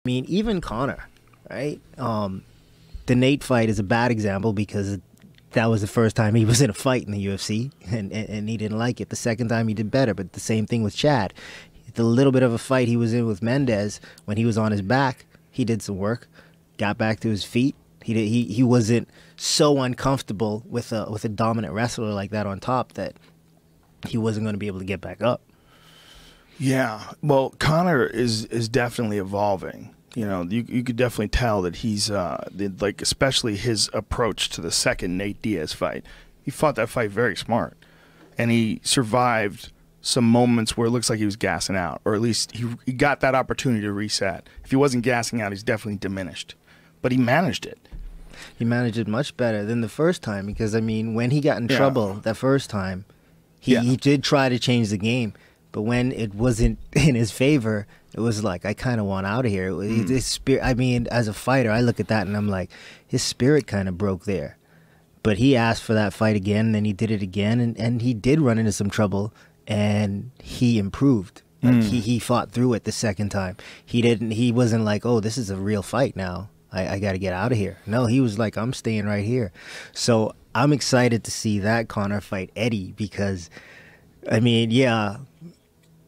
mean, even Conor, right? The Nate fight is a bad example because that was the first time he was in a fight in the UFC, and he didn't like it. The second time he did better, but the same thing with Chad. The little bit of a fight he was in with Mendez, when he was on his back, he did some work, got back to his feet. He wasn't so uncomfortable with a dominant wrestler like that on top that he wasn't going to be able to get back up. Yeah, well, Conor is definitely evolving. You know, you could definitely tell that he's like, especially his approach to the second Nate Diaz fight. He fought that fight very smart, and he survived some moments where it looks like he was gassing out, or at least he got that opportunity to reset. If he wasn't gassing out, he's definitely diminished, but he managed it. He managed it much better than the first time because, I mean, when he got in trouble that first time, he did try to change the game, but when it wasn't in his favor, it was like, I kind of want out of here. His spirit, I mean, as a fighter, I look at that and I'm like, his spirit kind of broke there. But he asked for that fight again, and then he did it again, and he did run into some trouble, and he improved. Like he fought through it the second time. He wasn't like, oh, this is a real fight now. I got to get out of here. No, he was like, I'm staying right here. So I'm excited to see that Conor fight Eddie because, I mean, yeah,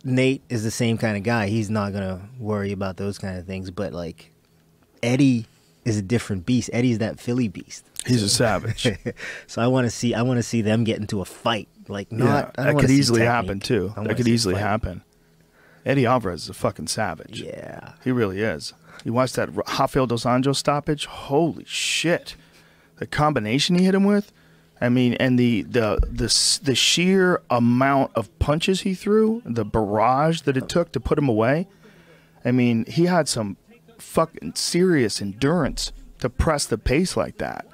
Nate is the same kind of guy. He's not going to worry about those kind of things. But, like, Eddie is a different beast. Eddie's that Philly beast. He's a savage. So I want to see them get into a fight. Like, not that could easily happen too. That could easily happen. Eddie Alvarez is a fucking savage. Yeah, he really is. You watched that Rafael Dos Anjos stoppage? Holy shit! The combination he hit him with. I mean, and the sheer amount of punches he threw, the barrage that it took to put him away. I mean, he had some fucking serious endurance to press the pace like that.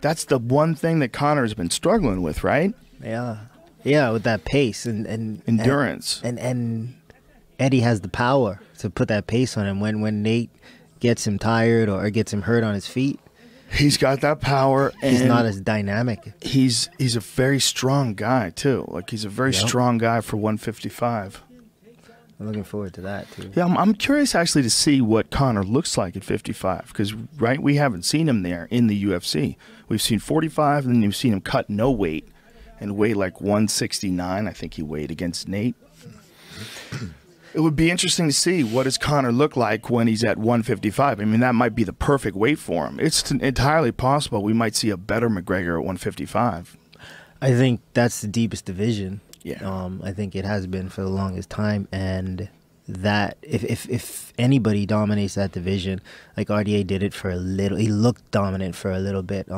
That's the one thing that Conor has been struggling with, right? Yeah, with that pace and endurance. And Eddie has the power to put that pace on him. When Nate gets him tired or gets him hurt on his feet, he's got that power. And he's not as dynamic. He's a very strong guy too. Like, he's a very strong guy for 155. I'm looking forward to that too. Yeah, I'm curious actually to see what Conor looks like at 55 because, right, we haven't seen him there in the UFC. We've seen 45, and then you've seen him cut no weight and weigh like 169. I think he weighed against Nate. It would be interesting to see what does Conor look like when he's at 155. I mean, that might be the perfect weight for him. It's entirely possible we might see a better McGregor at 155. I think that's the deepest division. Yeah. I think it has been for the longest time, and that if anybody dominates that division, like RDA did it for a little, he looked dominant for a little bit.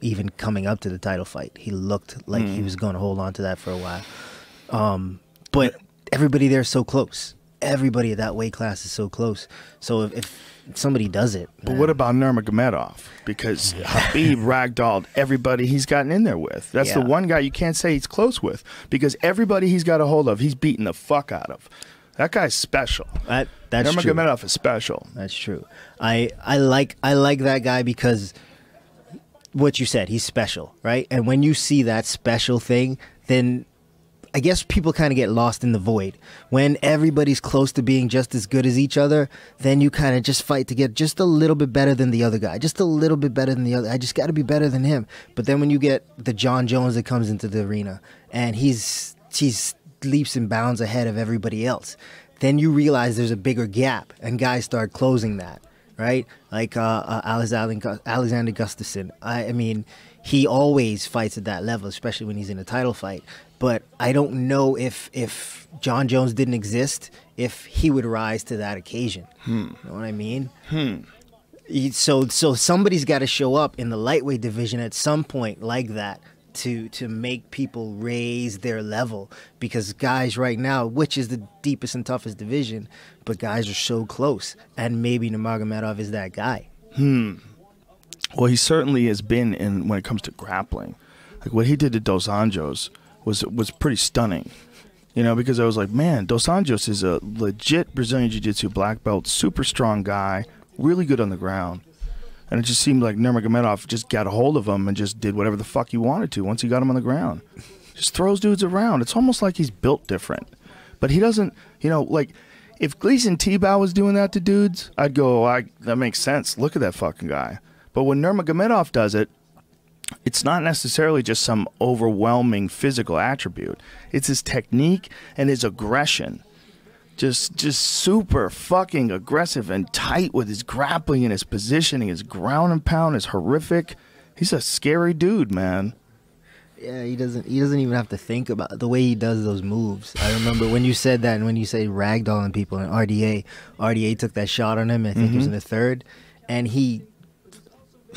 Even coming up to the title fight, he looked like he was going to hold on to that for a while. But everybody there is so close. Everybody at that weight class is so close. So if somebody does it. But what about Nurmagomedov? Because Khabib ragdolled everybody he's gotten in there with. That's the one guy you can't say he's close with, because everybody he's got a hold of, he's beating the fuck out of. That guy's special. That's Nurmagomedov is special. That's true. I like that guy because what you said, he's special, right? And when you see that special thing, then I guess people kind of get lost in the void. When everybody's close to being just as good as each other, then you kind of just fight to get just a little bit better than the other guy. Just a little bit better than the other. I just got to be better than him. But then when you get the John Jones that comes into the arena and he's leaps and bounds ahead of everybody else, then you realize there's a bigger gap and guys start closing that, right? Like Alexander Gustafsson. I mean, he always fights at that level, especially when he's in a title fight. But I don't know if John Jones didn't exist, if he would rise to that occasion. You know what I mean? So somebody's got to show up in the lightweight division at some point like that to make people raise their level. Because guys right now, which is the deepest and toughest division, but guys are so close. And maybe Nurmagomedov is that guy. Well, he certainly has been when it comes to grappling. Like what he did to Dos Anjos was pretty stunning, you know, because I was like, man, Dos Anjos is a legit Brazilian Jiu-Jitsu black belt, super strong guy, really good on the ground. And it just seemed like Nurmagomedov just got a hold of him and just did whatever the fuck he wanted to once he got him on the ground. Just throws dudes around. It's almost like he's built different. But he doesn't, you know, like, If Gleason Tebow was doing that to dudes, I'd go, that makes sense. Look at that fucking guy. But when Nurmagomedov does it, it's not necessarily just some overwhelming physical attribute. It's his technique and his aggression. Just super fucking aggressive and tight with his grappling and his positioning. His ground and pound is horrific. He's a scary dude, man. Yeah, he doesn't even have to think about the way he does those moves. I remember when you said that, and when you say ragdolling people in RDA took that shot on him, I think it was in the third, and he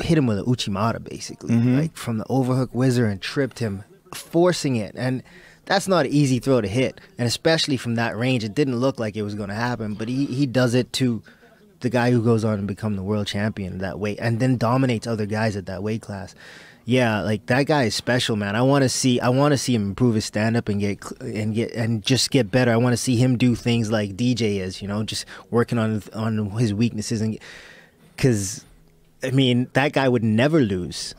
hit him with an Uchimata, basically, like from the overhook whizzer, and tripped him, forcing it. And that's not an easy throw to hit, and especially from that range, it didn't look like it was going to happen, but he does it to the guy who goes on and become the world champion that weight, and then dominates other guys at that weight class. Yeah, like that guy is special, man. I want to see him improve his stand up and just get better. I want to see him do things like DJ is, just working on his weaknesses, and because I mean that guy would never lose.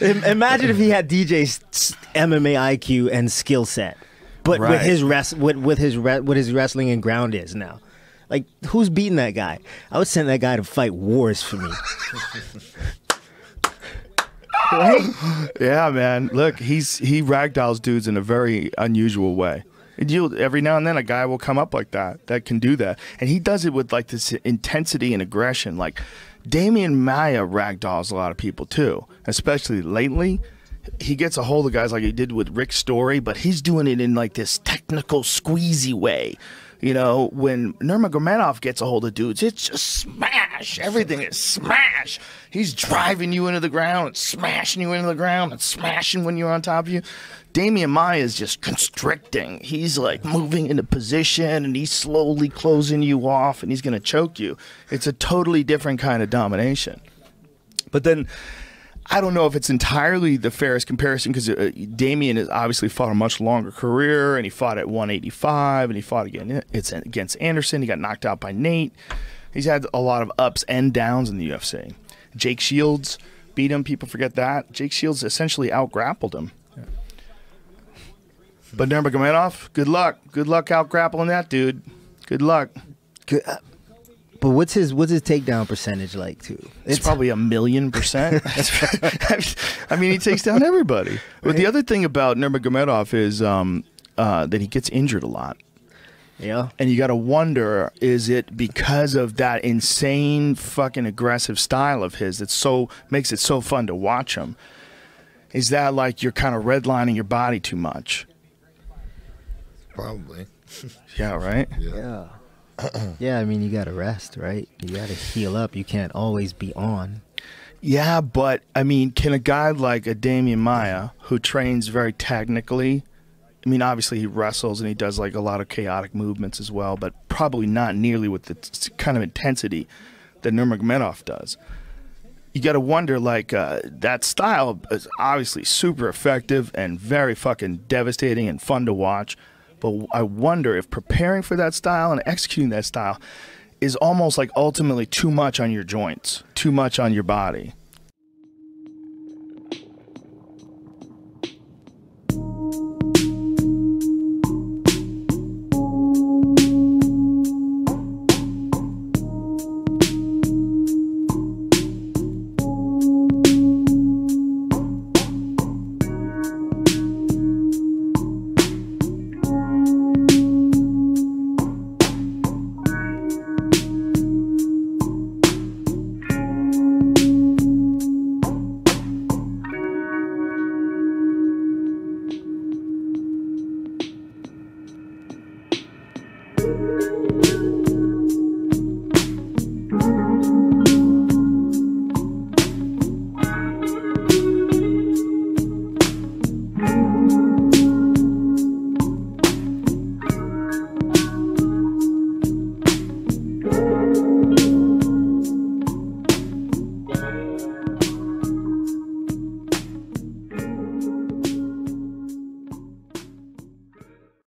Imagine if he had DJ's MMA IQ and skill set, but with his wrestling and ground is now. Like, who's beating that guy? I would send that guy to fight wars for me. Right? Yeah, man. Look, he ragdolls dudes in a very unusual way. Every now and then a guy will come up like that can do that. And he does it with like this intensity and aggression. Like, Damian Maia ragdolls a lot of people too, especially lately. He gets a hold of guys like he did with Rick Story, but he's doing it in like this technical squeezy way. When Nurmagomedov gets a hold of dudes, it's just smash. Everything is smash. He's driving you into the ground and smashing you into the ground and smashing when you're on top of you. Damian Maia is just constricting. He's like moving into position and he's slowly closing you off and he's going to choke you. It's a totally different kind of domination. But then I don't know if it's entirely the fairest comparison because Damian has obviously fought a much longer career, and he fought at 185, and he fought against Anderson. He got knocked out by Nate. He's had a lot of ups and downs in the UFC. Jake Shields beat him. People forget that. Jake Shields essentially out-grappled him. Yeah. But Nurmagomedov, good luck. Good luck out-grappling that dude. Good luck. Good. But what's his takedown percentage like too? It's probably 1,000,000%. I mean, he takes down everybody. Right? But the other thing about Nurmagomedov is that he gets injured a lot. Yeah. And you got to wonder, is it because of that insane fucking aggressive style of his that makes it so fun to watch him? Is that like you're kind of redlining your body too much? Probably. Yeah, right? Yeah. Yeah, I mean, you got to rest, right? You got to heal up. You can't always be on. Yeah, but, I mean, can a guy like a Damian Maia, who trains very technically, I mean, obviously he wrestles and he does, like, a lot of chaotic movements as well, but probably not nearly with the kind of intensity that Nurmagomedov does. You got to wonder, like, that style is obviously super effective and very fucking devastating and fun to watch. But I wonder if preparing for that style and executing that style is almost like ultimately too much on your joints, too much on your body.